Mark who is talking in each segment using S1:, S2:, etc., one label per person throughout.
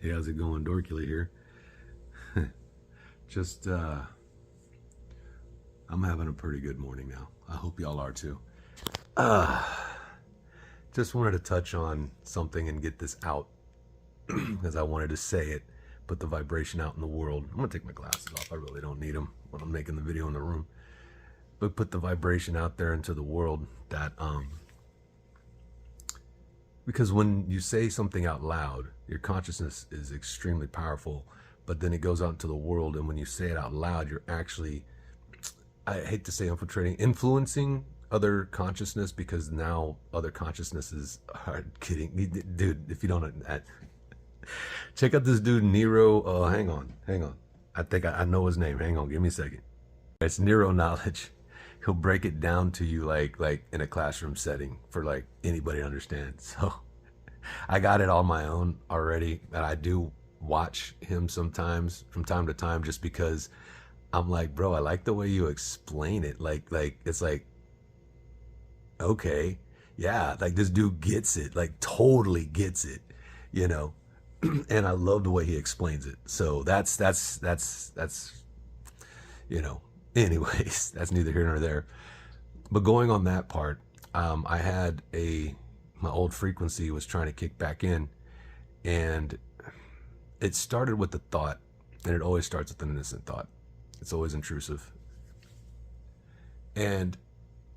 S1: Hey, how's it going? Dorkula here. Just, I'm having a pretty good morning now. I hope y'all are too. Uh, just wanted to touch on something and get this out because I wanted to say it, put the vibration out in the world. I'm gonna take my glasses off. I really don't need them when I'm making the video in the room. But put the vibration out there into the world that, because when you say something out loud, your consciousness is extremely powerful, but then it goes out into the world, and when you say it out loud, you're actually, I hate to say infiltrating, influencing other consciousness, because now other consciousnesses are getting, dude, if you don't, check out this dude, Nero, hang on. I think I know his name. Hang on, give me a second. It's Nero Knowledge. He'll break it down to you like in a classroom setting for like anybody to understand. So I got it on my own already, and I do watch him sometimes from time to time just because I'm like, bro, I like the way you explain it. Like it's like, okay, yeah, like this dude gets it, like totally gets it, you know. And I love the way he explains it. So that's you know, anyways, that's neither here nor there. But going on that part, I had my old frequency was trying to kick back in, and it started with the thought, and it always starts with an innocent thought. It's always intrusive. And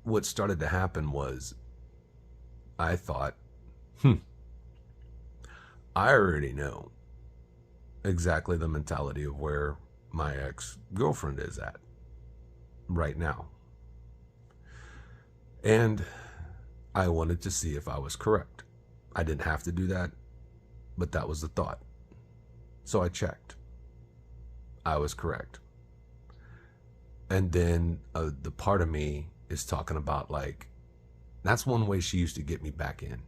S1: what started to happen was I thought, I already know exactly the mentality of where my ex-girlfriend is at right now. And I wanted to see if I was correct. I didn't have to do that, but that was the thought. So I checked. I was correct. And then the part of me is talking about, like, that's one way she used to get me back in,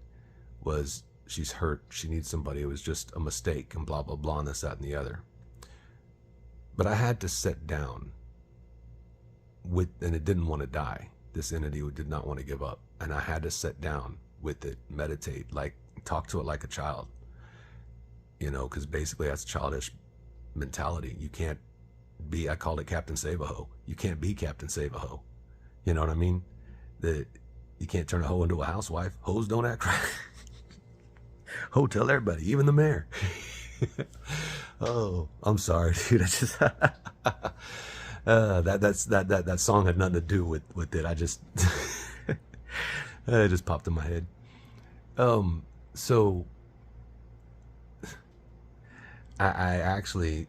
S1: was she's hurt, she needs somebody, it was just a mistake, and blah, blah, blah, and this, that, and the other. But I had to sit down with, and it didn't want to die. This entity did not want to give up. And I had to sit down with it, meditate, like talk to it like a child, you know, because basically that's childish mentality. You can't be, I called it Captain Save-A-Ho. You can't be Captain Save-A-Ho. You know what I mean? You can't turn a hoe into a housewife. Hoes don't act right. Ho, tell everybody, even the mayor. Oh, I'm sorry, dude. I just that song had nothing to do with it. I just it just popped in my head. So I actually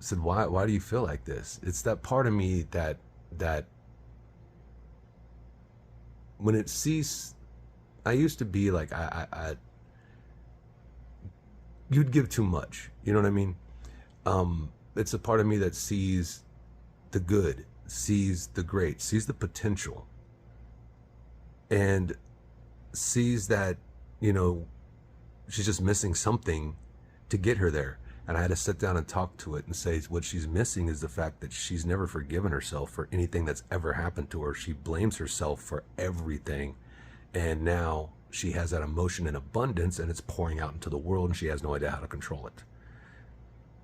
S1: said, why do you feel like this? It's that part of me that when it sees, I used to be like, you'd give too much. You know what I mean? It's a part of me that sees the good, sees the great, sees the potential, and sees that, you know, she's just missing something to get her there. And I had to sit down and talk to it and say what she's missing is the fact that she's never forgiven herself for anything that's ever happened to her. She blames herself for everything. And now she has that emotion in abundance, and it's pouring out into the world, and she has no idea how to control it.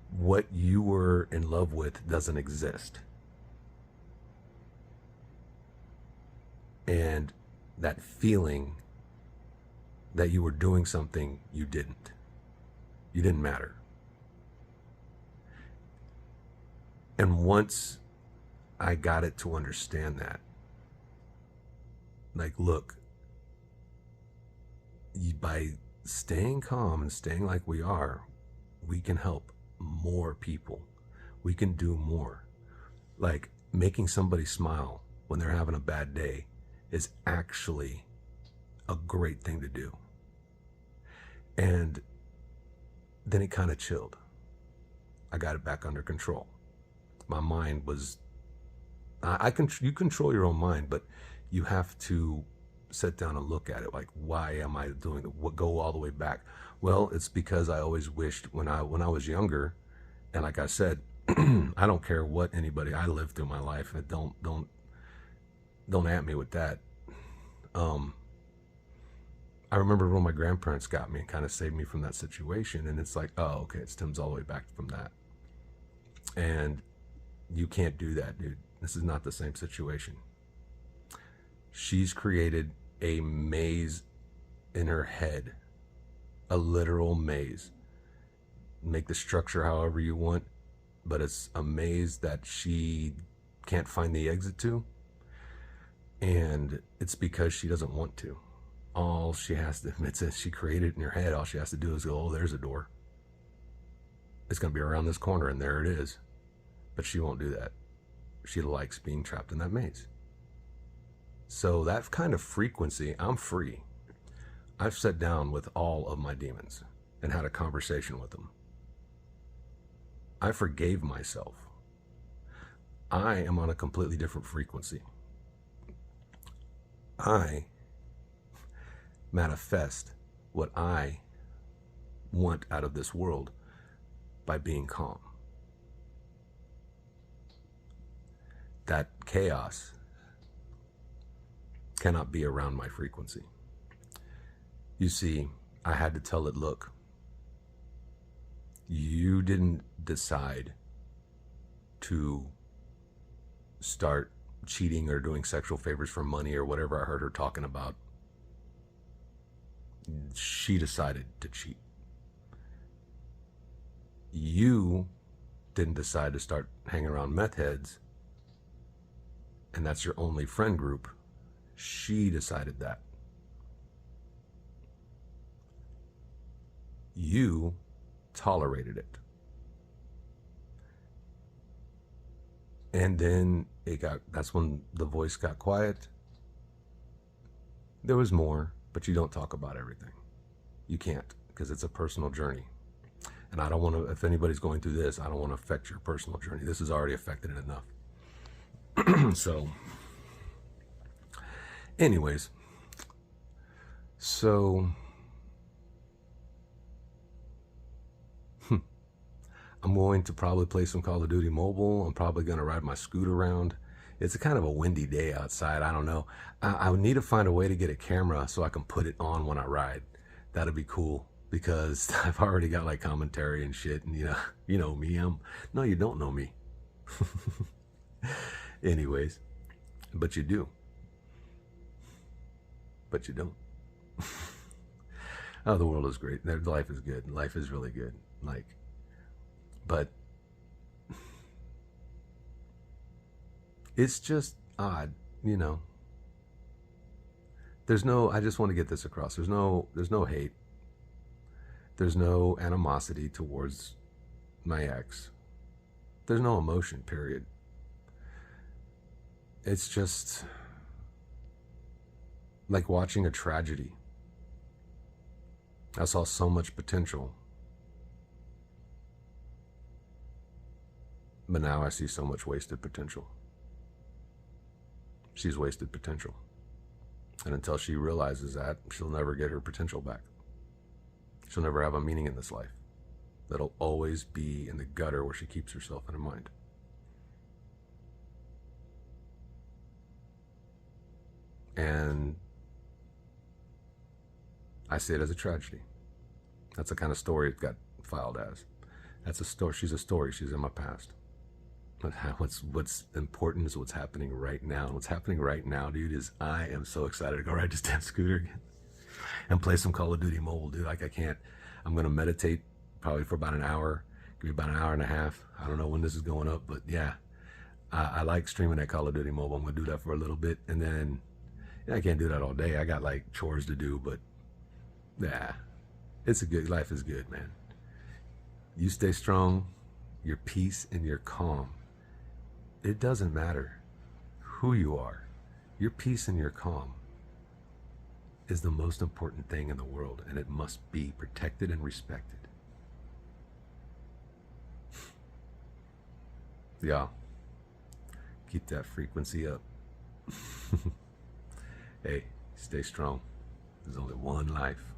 S1: What you were in love with doesn't exist. And that feeling that you were doing something you didn't. You didn't matter. And once I got it to understand that, like, look, by staying calm and staying like we are, we can help more people. We can do more. Like, making somebody smile when they're having a bad day is actually a great thing to do. And then it kind of chilled. I got it back under control. My mind was, you control your own mind, but you have to sit down and look at it. Like, why am I doing it? Go all the way back. Well, it's because I always wished when I was younger, and like I said, I don't care what anybody, I lived through my life. Don't at me with that. I remember when my grandparents got me and kind of saved me from that situation. And it's like, oh, okay, it stems all the way back from that. And you can't do that, dude. This is not the same situation. She's created a maze in her head, a literal maze. Make the structure however you want, but it's a maze that she can't find the exit to. And it's because she doesn't want to. All she has to, it's she created in her head, all she has to do is go, oh, there's a door. It's going to be around this corner, and there it is. But she won't do that. She likes being trapped in that maze. So that kind of frequency, I'm free. I've sat down with all of my demons and had a conversation with them. I forgave myself. I am on a completely different frequency. I manifest what I want out of this world by being calm. That chaos cannot be around my frequency. You see, I had to tell it, look, you didn't decide to start cheating or doing sexual favors for money or whatever I heard her talking about. She decided to cheat. You didn't decide to start hanging around meth heads, and that's your only friend group. She decided that. You tolerated it. And then that's when the voice got quiet. There was more, but you don't talk about everything. You can't, because it's a personal journey. And I don't want to, if anybody's going through this, I don't want to affect your personal journey. This has already affected it enough. So, anyways, I'm going to probably play some Call of Duty Mobile. I'm probably going to ride my scooter around. It's a kind of a windy day outside. I don't know. I would need to find a way to get a camera so I can put it on when I ride. That'd be cool, because I've already got like commentary and shit. And you know me. No, you don't know me. Anyways, but you do. But you don't. Oh, the world is great. Life is good. Life is really good. But it's just odd, I just want to get this across. There's no hate. There's no animosity towards my ex. There's no emotion, period. It's just like watching a tragedy. I saw so much potential, but now I see so much wasted potential. She's wasted potential. And until she realizes that, she'll never get her potential back. She'll never have a meaning in this life. That'll always be in the gutter where she keeps herself in her mind. And I see it as a tragedy. That's the kind of story it got filed as. That's a story. She's a story. She's in my past. But what's important is what's happening right now. And what's happening right now, dude, is I am so excited to go ride this damn scooter again and play some Call of Duty Mobile, dude. Like, I can't. I'm going to meditate probably for about an hour. Give me about an hour and a half. I don't know when this is going up, but yeah. I like streaming that Call of Duty Mobile. I'm going to do that for a little bit. And then, I can't do that all day. I got like chores to do, but yeah. Life is good, man. You stay strong, your peace and your calm. It doesn't matter who you are. Your peace and your calm is the most important thing in the world, and it must be protected and respected. Yeah. Keep that frequency up. Hey, stay strong. There's only one life.